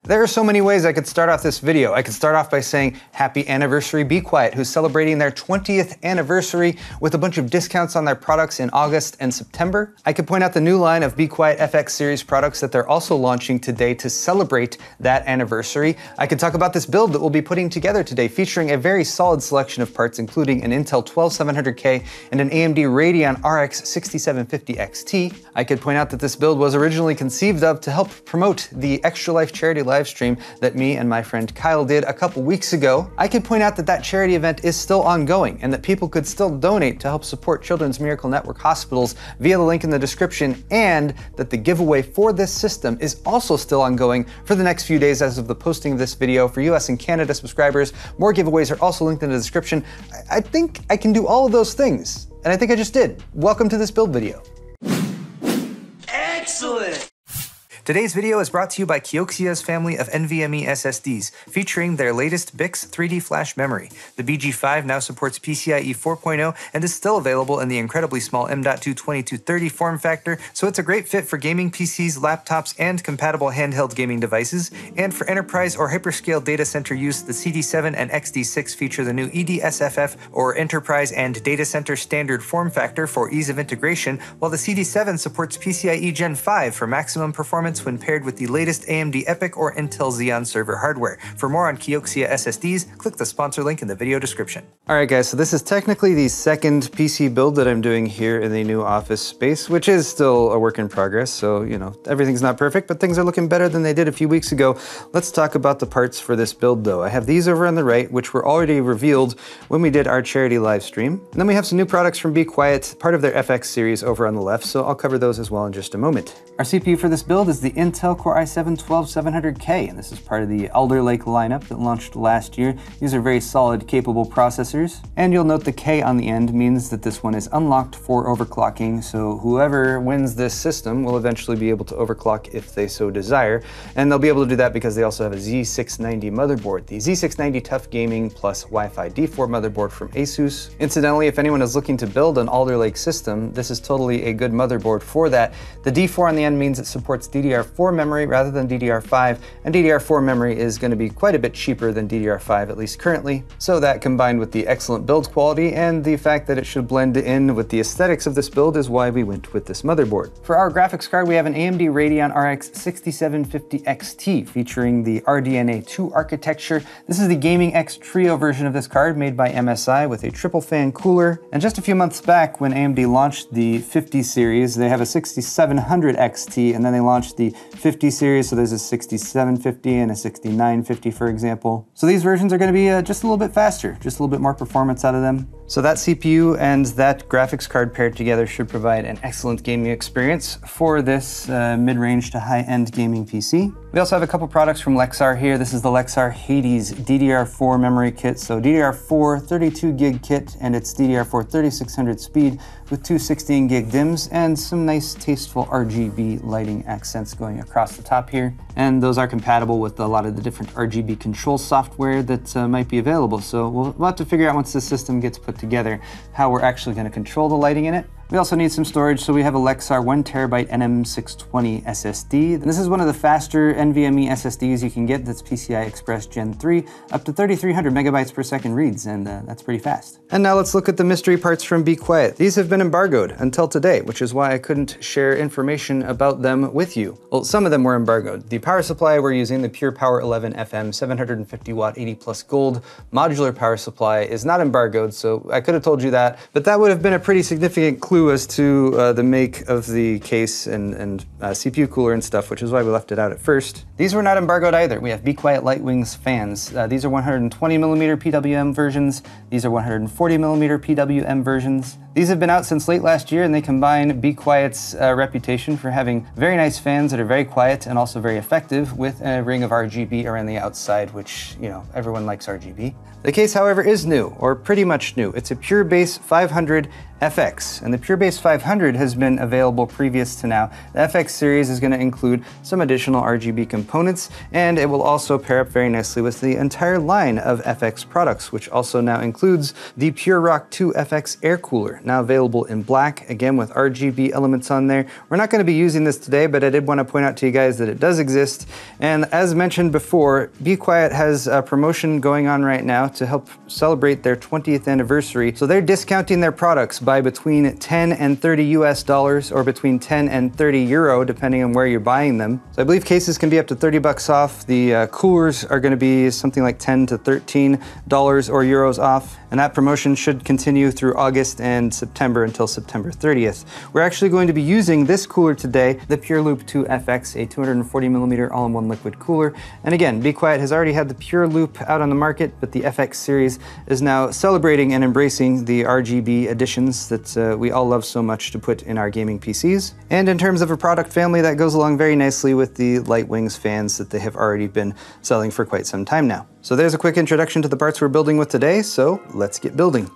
There are so many ways I could start off this video. I could start off by saying happy anniversary Be Quiet, who's celebrating their 20th anniversary with a bunch of discounts on their products in August and September. I could point out the new line of Be Quiet FX series products that they're also launching today to celebrate that anniversary. I could talk about this build that we'll be putting together today, featuring a very solid selection of parts, including an Intel 12700K and an AMD Radeon RX 6750 XT. I could point out that this build was originally conceived of to help promote the Extra Life charity live stream that me and my friend Kyle did a couple weeks ago. I could point out that that charity event is still ongoing and that people could still donate to help support Children's Miracle Network hospitals via the link in the description, and that the giveaway for this system is also still ongoing for the next few days as of the posting of this video. For US and Canada subscribers, more giveaways are also linked in the description. I think I can do all of those things, and I think I just did. Welcome to this build video. Excellent! Today's video is brought to you by Kioxia's family of NVMe SSDs, featuring their latest BiCS 3D flash memory. The BG5 now supports PCIe 4.0 and is still available in the incredibly small M.2 2230 form factor, so it's a great fit for gaming PCs, laptops, and compatible handheld gaming devices. And for enterprise or hyperscale data center use, the CD7 and XD6 feature the new EDSFF, or Enterprise and Data Center Standard form factor, for ease of integration, while the CD7 supports PCIe Gen 5 for maximum performance when paired with the latest AMD EPYC or Intel Xeon server hardware. For more on Kioxia SSDs, click the sponsor link in the video description. Alright guys, so this is technically the second PC build that I'm doing here in the new office space, which is still a work in progress, so you know, everything's not perfect, but things are looking better than they did a few weeks ago. Let's talk about the parts for this build though. I have these over on the right, which were already revealed when we did our charity live stream. And then we have some new products from Be Quiet, part of their FX series, over on the left, so I'll cover those as well in just a moment. Our CPU for this build is the Intel Core i7-12700K, and this is part of the Alder Lake lineup that launched last year. These are very solid, capable processors. And you'll note the K on the end means that this one is unlocked for overclocking, so whoever wins this system will eventually be able to overclock if they so desire. And they'll be able to do that because they also have a Z690 motherboard, the Z690 Tough Gaming plus Wi-Fi D4 motherboard from ASUS. Incidentally, if anyone is looking to build an Alder Lake system, this is totally a good motherboard for that. The D4 on the end means it supports DDR4 memory rather than DDR5, and DDR4 memory is going to be quite a bit cheaper than DDR5, at least currently. So that, combined with the excellent build quality and the fact that it should blend in with the aesthetics of this build, is why we went with this motherboard. For our graphics card, we have an AMD Radeon RX 6750 XT featuring the RDNA 2 architecture. This is the Gaming X Trio version of this card, made by MSI with a triple fan cooler. And just a few months back, when AMD launched the 50 series, they have a 6700 XT, and then they launched the 50 series, so there's a 6750 and a 6950, for example. So these versions are going to be just a little bit faster, just a little bit more performance out of them. So that CPU and that graphics card paired together should provide an excellent gaming experience for this mid-range to high-end gaming PC. We also have a couple products from Lexar here. This is the Lexar Hades DDR4 memory kit. So DDR4 32 gig kit, and it's DDR4 3600 speed with two 16 gig DIMMs and some nice tasteful RGB lighting accents going across the top here. And those are compatible with a lot of the different RGB control software that might be available. So we'll have to figure out, once the system gets put together, how we're actually going to control the lighting in it. We also need some storage, so we have a Lexar 1TB NM620 SSD. This is one of the faster NVMe SSDs you can get that's PCI Express Gen 3, up to 3,300 megabytes per second reads, and that's pretty fast. And now let's look at the mystery parts from Be Quiet. These have been embargoed until today, which is why I couldn't share information about them with you. Well, some of them were embargoed. The power supply we're using, the Pure Power 11 FM 750 watt 80 plus gold modular power supply, is not embargoed, so I could have told you that, but that would have been a pretty significant clue as to the make of the case and CPU cooler and stuff, which is why we left it out at first. These were not embargoed either. We have Be Quiet Lightwings fans. These are 120mm PWM versions. These are 140mm PWM versions. These have been out since late last year, and they combine Be Quiet's reputation for having very nice fans that are very quiet and also very effective, with a ring of RGB around the outside, which, you know, everyone likes RGB. The case, however, is new, or pretty much new. It's a Pure Base 500 FX, and the Pure Base 500 has been available previous to now. The FX series is going to include some additional RGB components, and it will also pair up very nicely with the entire line of FX products, which also now includes the Pure Rock 2 FX air cooler. now available in black, again with RGB elements on there. We're not going to be using this today, but I did want to point out to you guys that it does exist. And as mentioned before, Be Quiet has a promotion going on right now to help celebrate their 20th anniversary. So they're discounting their products by between 10 and 30 US dollars, or between 10 and 30 euro, depending on where you're buying them. So I believe cases can be up to 30 bucks off. The coolers are going to be something like 10 to 13 dollars or euros off. And that promotion should continue through August and September until September 30th. We're actually going to be using this cooler today, the Pure Loop 2 FX, a 240mm all-in-one liquid cooler. And again, Be Quiet has already had the Pure Loop out on the market, but the FX series is now celebrating and embracing the RGB additions that we all love so much to put in our gaming PCs. And in terms of a product family, that goes along very nicely with the Light Wings fans that they have already been selling for quite some time now. So there's a quick introduction to the parts we're building with today, so let's get building.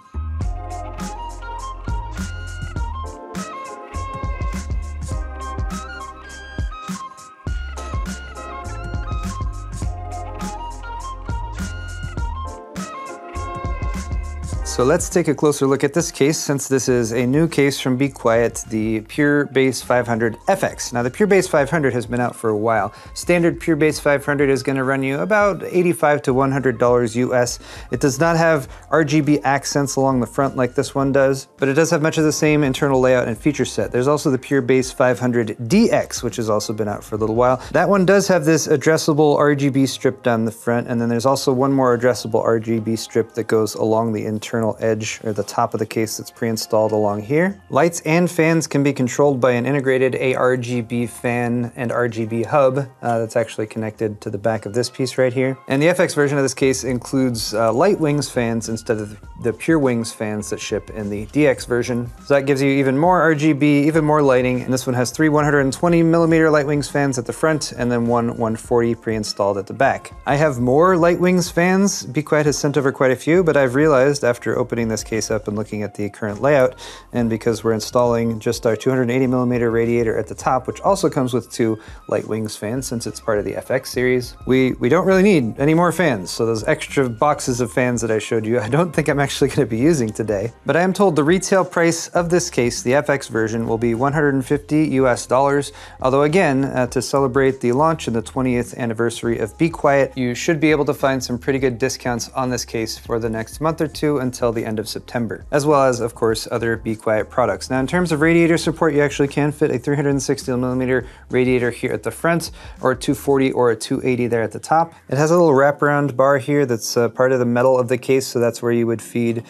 So let's take a closer look at this case, since this is a new case from Be Quiet, the Pure Base 500 FX. Now the Pure Base 500 has been out for a while. Standard Pure Base 500 is going to run you about $85 to $100 US. It does not have RGB accents along the front like this one does, but it does have much of the same internal layout and feature set. There's also the Pure Base 500 DX, which has also been out for a little while. That one does have this addressable RGB strip down the front, and then there's also one more addressable RGB strip that goes along the internal edge, or the top of the case, that's pre-installed along here. Lights and fans can be controlled by an integrated ARGB fan and RGB hub that's actually connected to the back of this piece right here. And the FX version of this case includes Light Wings fans instead of the Pure Wings fans that ship in the DX version. So that gives you even more RGB, even more lighting, and this one has three 120mm Light Wings fans at the front and then one 140 pre-installed at the back. I have more Light Wings fans. Be Quiet has sent over quite a few, but I've realized after opening this case up and looking at the current layout, and because we're installing just our 280mm radiator at the top, which also comes with two Light Wings fans since it's part of the FX series, we don't really need any more fans. So those extra boxes of fans that I showed you, I don't think I'm actually going to be using today. But I am told the retail price of this case, the FX version, will be 150 US dollars. Although again, to celebrate the launch and the 20th anniversary of Be Quiet, you should be able to find some pretty good discounts on this case for the next month or two until the end of September, as well as, of course, other Be Quiet products. Now, in terms of radiator support, you actually can fit a 360mm radiator here at the front, or a 240 or a 280 there at the top. It has a little wraparound bar here that's part of the metal of the case, so that's where you would feed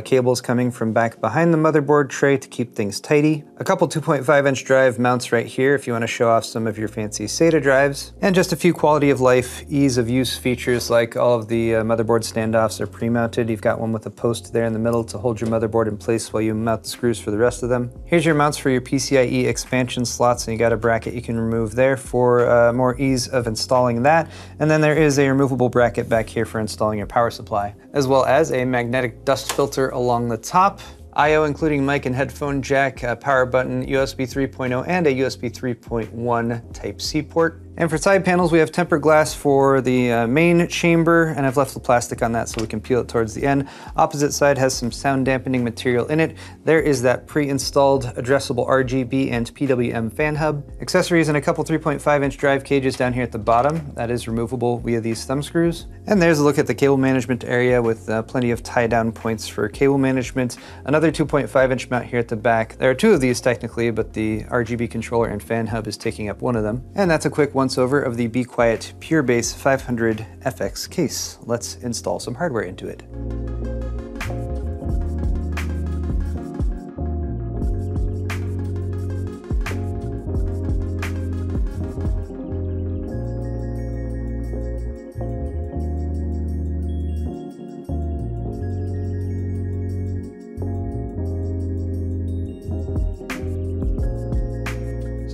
cables coming from back behind the motherboard tray to keep things tidy. A couple 2.5-inch drive mounts right here if you want to show off some of your fancy SATA drives, and just a few quality of life, ease of use features, like all of the motherboard standoffs are pre-mounted. You've got one with a post there in the middle to hold your motherboard in place while you mount the screws for the rest of them. Here's your mounts for your PCIe expansion slots, and you got a bracket you can remove there for more ease of installing that. And then there is a removable bracket back here for installing your power supply, as well as a magnetic dust filter along the top. I/O including mic and headphone jack, a power button, USB 3.0 and a USB 3.1 Type-C port. And for side panels, we have tempered glass for the main chamber, and I've left the plastic on that so we can peel it towards the end. Opposite side has some sound dampening material in it. There is that pre-installed addressable RGB and PWM fan hub. Accessories and a couple 3.5-inch drive cages down here at the bottom. That is removable via these thumb screws. And there's a look at the cable management area with plenty of tie-down points for cable management. Another 2.5-inch mount here at the back. There are two of these technically, but the RGB controller and fan hub is taking up one of them. And that's a quick once-over of the Be Quiet Pure Base 500 FX case. Let's install some hardware into it.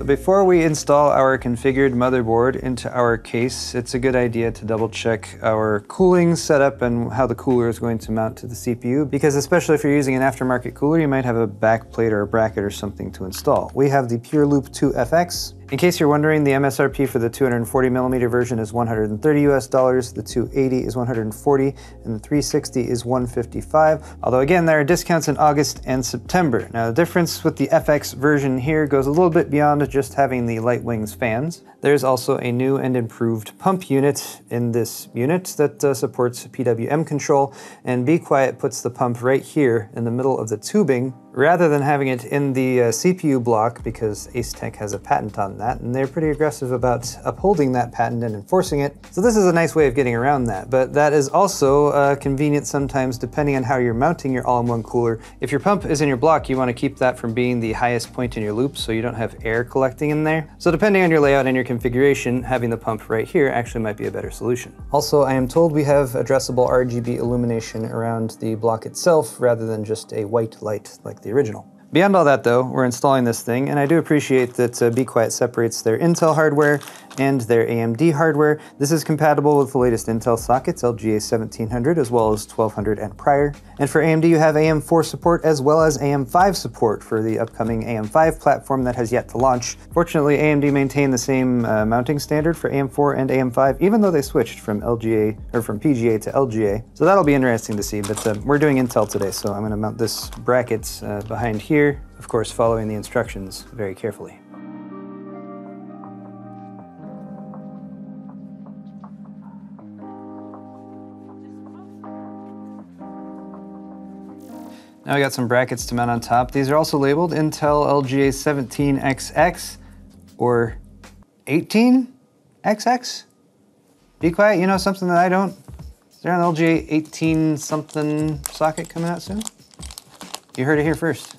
Before we install our configured motherboard into our case, it's a good idea to double check our cooling setup and how the cooler is going to mount to the CPU, because especially if you're using an aftermarket cooler, you might have a back plate or a bracket or something to install. We have the Pure Loop 2 FX, In case you're wondering, the MSRP for the 240mm version is $130, the 280 is $140, and the 360 is $155. Although again, there are discounts in August and September. Now the difference with the FX version here goes a little bit beyond just having the light wings fans. There's also a new and improved pump unit in this unit that supports PWM control, and Be Quiet puts the pump right here in the middle of the tubing rather than having it in the CPU block, because Acetech has a patent on that, and they're pretty aggressive about upholding that patent and enforcing it. So this is a nice way of getting around that, but that is also convenient sometimes depending on how you're mounting your all-in-one cooler. If your pump is in your block, you want to keep that from being the highest point in your loop so you don't have air collecting in there. So depending on your layout and your configuration, having the pump right here actually might be a better solution. Also, I am told we have addressable RGB illumination around the block itself rather than just a white light like the original. Beyond all that though, we're installing this thing, and I do appreciate that Be Quiet separates their Intel hardware and their AMD hardware. This is compatible with the latest Intel sockets, LGA 1700 as well as 1200 and prior. And for AMD you have AM4 support as well as AM5 support for the upcoming AM5 platform that has yet to launch. Fortunately, AMD maintained the same mounting standard for AM4 and AM5, even though they switched from PGA to LGA. So that'll be interesting to see, but we're doing Intel today, so I'm gonna mount this bracket behind here, of course following the instructions very carefully. Now we got some brackets to mount on top. These are also labeled Intel LGA 17XX or 18XX. Be Quiet, you know something that I don't? Is there an LGA 18 something socket coming out soon? You heard it here first.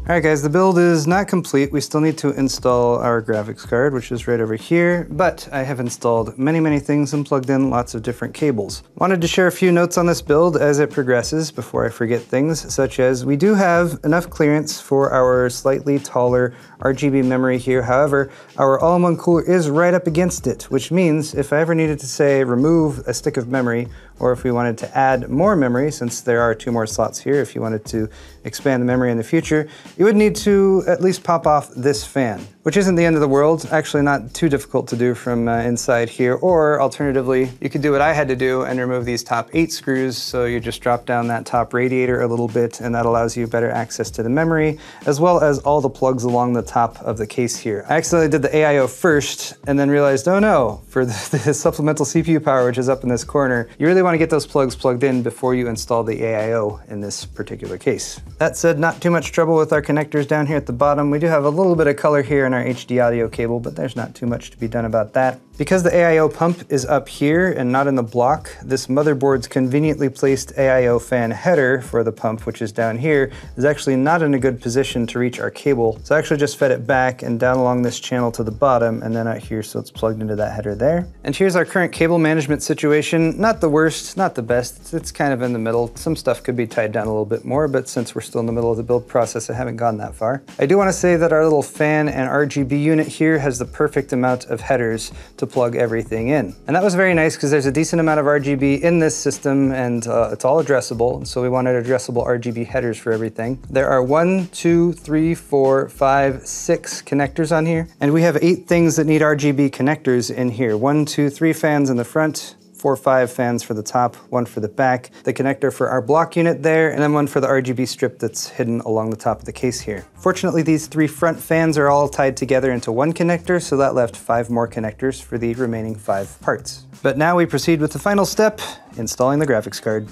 Alright guys, the build is not complete. We still need to install our graphics card, which is right over here, but I have installed many things and plugged in lots of different cables. Wanted to share a few notes on this build as it progresses before I forget things, such as we do have enough clearance for our slightly taller RGB memory here. However, our all-in-one cooler is right up against it, which means if I ever needed to, say, remove a stick of memory, or if we wanted to add more memory, since there are 2 more slots here, if you wanted to expand the memory in the future, you would need to at least pop off this fan, which isn't the end of the world. Actually not too difficult to do from inside here, or alternatively, you could do what I had to do and remove these top 8 screws, so you just drop down that top radiator a little bit, and that allows you better access to the memory, as well as all the plugs along the top of the case here. I accidentally did the AIO first, and then realized, oh no, for the supplemental CPU power, which is up in this corner, you really want to get those plugs plugged in before you install the AIO in this particular case. That said, not too much trouble with our connectors down here at the bottom. We do have a little bit of color here in our HD audio cable, but there's not too much to be done about that. Because the AIO pump is up here and not in the block, this motherboard's conveniently placed AIO fan header for the pump, which is down here, is actually not in a good position to reach our cable. So I actually just fed it back and down along this channel to the bottom and then out here, so it's plugged into that header there. And here's our current cable management situation. Not the worst, not the best. It's kind of in the middle. Some stuff could be tied down a little bit more, but since we're still in the middle of the build process, I haven't gone that far. I do want to say that our little fan and RGB unit here has the perfect amount of headers to plug everything in. And that was very nice because there's a decent amount of RGB in this system, and it's all addressable. So we wanted addressable RGB headers for everything. There are 1, 2, 3, 4, 5, 6 connectors on here. And we have 8 things that need RGB connectors in here. 1, 2, 3 fans in the front, 4, 5 fans for the top, 1 for the back, the connector for our block unit there, and then 1 for the RGB strip that's hidden along the top of the case here. Fortunately, these 3 front fans are all tied together into 1 connector, so that left 5 more connectors for the remaining 5 parts. But now we proceed with the final step, installing the graphics card.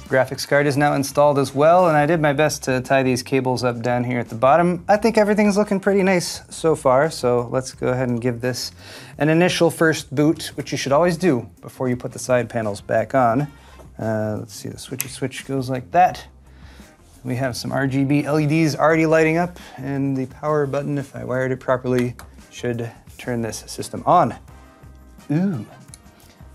Graphics card is now installed as well, and I did my best to tie these cables up down here at the bottom. I think everything's looking pretty nice so far, so let's go ahead and give this an initial first boot, which you should always do before you put the side panels back on. Let's see, the switchy switch goes like that. We have some RGB LEDs already lighting up, and the power button, if I wired it properly, should turn this system on. Ooh.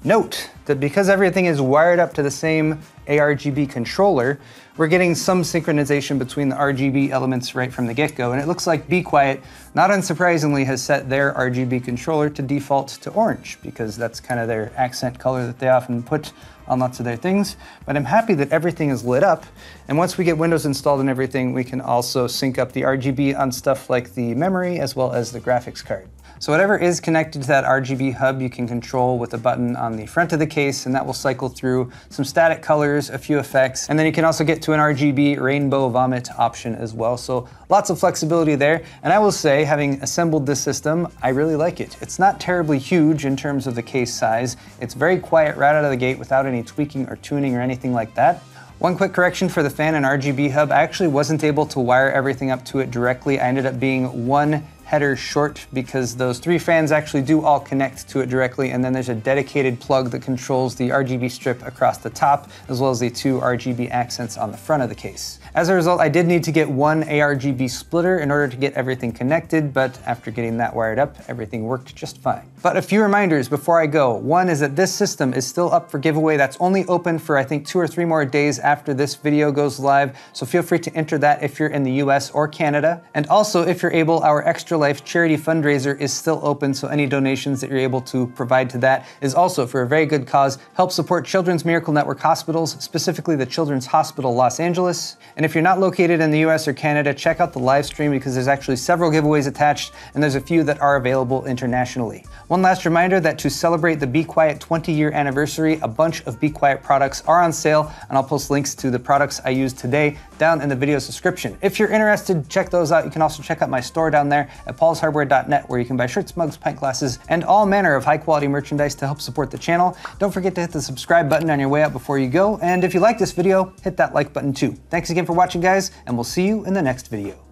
Note that because everything is wired up to the same ARGB controller, we're getting some synchronization between the RGB elements right from the get-go, and it looks like Be Quiet, not unsurprisingly, has set their RGB controller to default to orange, because that's kind of their accent color that they often put on lots of their things. But I'm happy that everything is lit up, and once we get Windows installed and everything, we can also sync up the RGB on stuff like the memory as well as the graphics card. So whatever is connected to that RGB hub, you can control with a button on the front of the case, and that will cycle through some static colors, a few effects, and then you can also get to an RGB rainbow vomit option as well. So lots of flexibility there. And I will say, having assembled this system, I really like it. It's not terribly huge in terms of the case size. It's very quiet right out of the gate without any tweaking or tuning or anything like that. One quick correction for the fan and RGB hub, I actually wasn't able to wire everything up to it directly. I ended up being 1 header short because those 3 fans actually do all connect to it directly, and then there's a dedicated plug that controls the RGB strip across the top, as well as the 2 RGB accents on the front of the case. As a result, I did need to get 1 ARGB splitter in order to get everything connected, but after getting that wired up, everything worked just fine. But a few reminders before I go. One is that this system is still up for giveaway. That's only open for I think 2 or 3 more days after this video goes live, so feel free to enter that if you're in the US or Canada. And also, if you're able, our Extra Life charity fundraiser is still open, so any donations that you're able to provide to that is also for a very good cause. Help support Children's Miracle Network hospitals, specifically the Children's Hospital Los Angeles. And if you're not located in the US or Canada, check out the live stream because there's actually several giveaways attached, and there's a few that are available internationally. One last reminder that to celebrate the Be Quiet 20-year anniversary, a bunch of Be Quiet products are on sale, and I'll post links to the products I used today down in the video's description. If you're interested, check those out. You can also check out my store down there at paulshardware.net, where you can buy shirts, mugs, pint glasses, and all manner of high-quality merchandise to help support the channel. Don't forget to hit the subscribe button on your way out before you go, and if you like this video, hit that like button too. Thanks again for watching, guys, and we'll see you in the next video.